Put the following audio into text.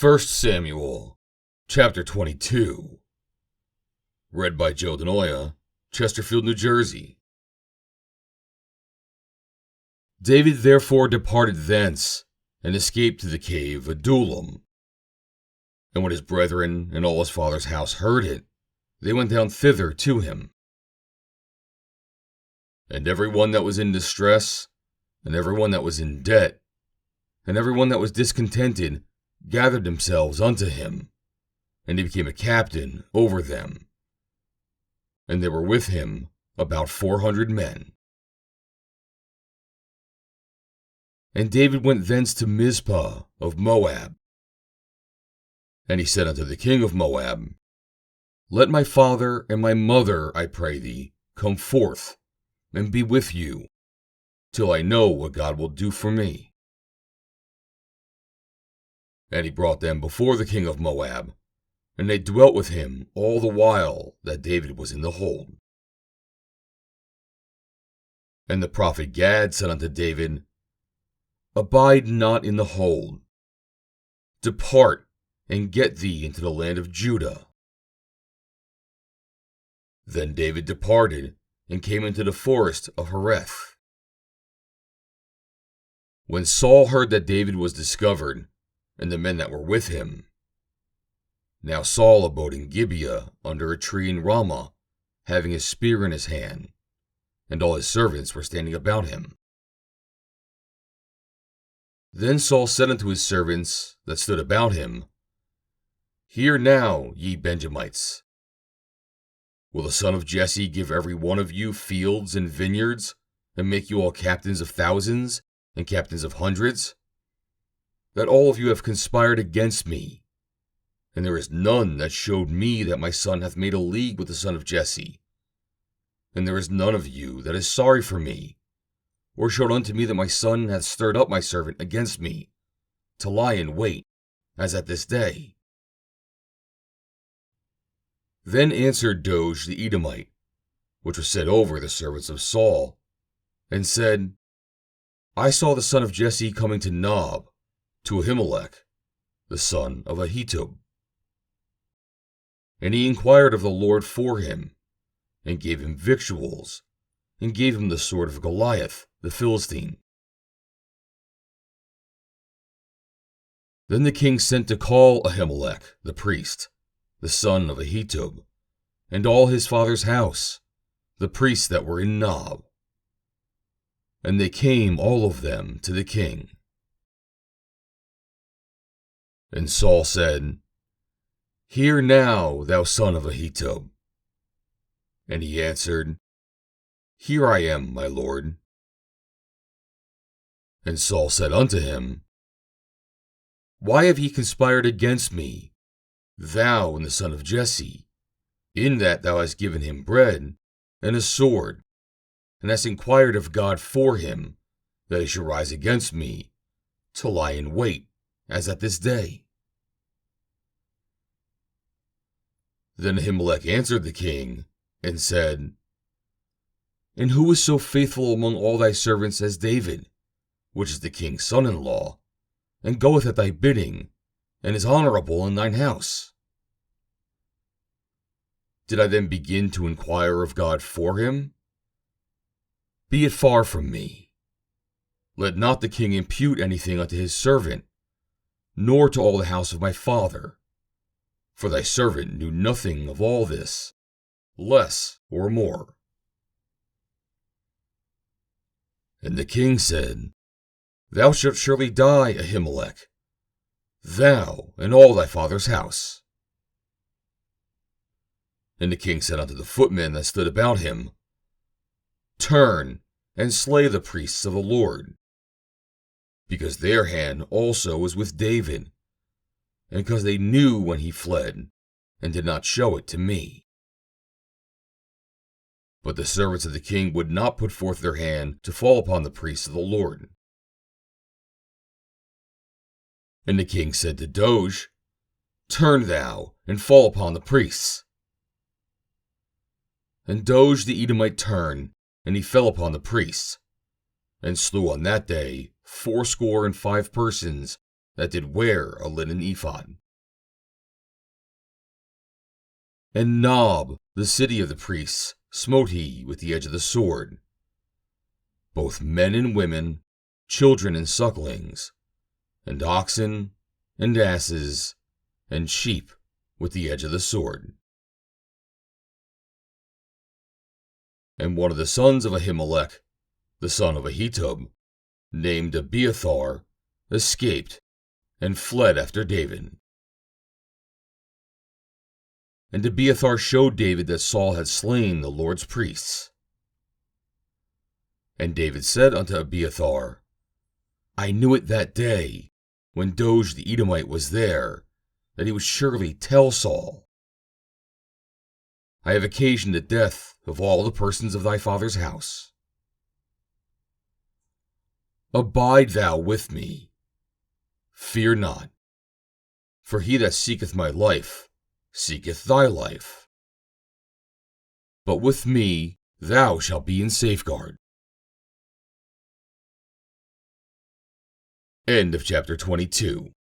1 Samuel, chapter 22. Read by Joe DeNoia, Chesterfield, New Jersey. David therefore departed thence, and escaped to the cave Adullam. And when his brethren and all his father's house heard it, they went down thither to him. And every one that was in distress, and every one that was in debt, and every one that was discontented, gathered themselves unto him, and he became a captain over them. And there were with him about 400 men. And David went thence to Mizpeh of Moab. And he said unto the king of Moab, Let my father and my mother, I pray thee, come forth, and be with you, till I know what God will do for me. And he brought them before the king of Moab, and they dwelt with him all the while that David was in the hold. And the prophet Gad said unto David, Abide not in the hold. Depart, and get thee into the land of Judah. Then David departed, and came into the forest of Hereth. When Saul heard that David was discovered, and the men that were with him. Now Saul abode in Gibeah under a tree in Ramah, having a spear in his hand, and all his servants were standing about him. Then Saul said unto his servants that stood about him, Hear now, ye Benjamites. Will the son of Jesse give every one of you fields and vineyards, and make you all captains of thousands, and captains of hundreds? That all of you have conspired against me, and there is none that showed me that my son hath made a league with the son of Jesse. And there is none of you that is sorry for me, or showed unto me that my son hath stirred up my servant against me, to lie in wait, as at this day. Then answered Doeg the Edomite, which was set over the servants of Saul, and said, I saw the son of Jesse coming to Nob, to Ahimelech, the son of Ahitub. And he inquired of the Lord for him, and gave him victuals, and gave him the sword of Goliath, the Philistine. Then the king sent to call Ahimelech, the priest, the son of Ahitub, and all his father's house, the priests that were in Nob. And they came all of them to the king. And Saul said, Hear now, thou son of Ahitub. And he answered, Here I am, my lord. And Saul said unto him, Why have ye conspired against me, thou and the son of Jesse, in that thou hast given him bread and a sword, and hast inquired of God for him, that he should rise against me, to lie in wait, as at this day? Then Ahimelech answered the king, and said, And who is so faithful among all thy servants as David, which is the king's son-in-law, and goeth at thy bidding, and is honorable in thine house? Did I then begin to inquire of God for him? Be it far from me. Let not the king impute anything unto his servant, nor to all the house of my father. For thy servant knew nothing of all this, less or more. And the king said, Thou shalt surely die, Ahimelech, thou and all thy father's house. And the king said unto the footmen that stood about him, Turn and slay the priests of the Lord, because their hand also was with David, and because they knew when he fled, and did not show it to me. But the servants of the king would not put forth their hand to fall upon the priests of the Lord. And the king said to Doeg, Turn thou, and fall upon the priests. And Doeg the Edomite turned, and he fell upon the priests, and slew on that day 85 persons that did wear a linen ephod. And Nob, the city of the priests, smote he with the edge of the sword, both men and women, children and sucklings, and oxen, and asses, and sheep with the edge of the sword. And one of the sons of Ahimelech, the son of Ahitub, named Abiathar, escaped and fled after David. And Abiathar showed David that Saul had slain the Lord's priests. And David said unto Abiathar, I knew it that day, when Doeg the Edomite was there, that he would surely tell Saul. I have occasioned the death of all the persons of thy father's house. Abide thou with me. Fear not, for he that seeketh my life seeketh thy life. But with me thou shalt be in safeguard. End of chapter 22.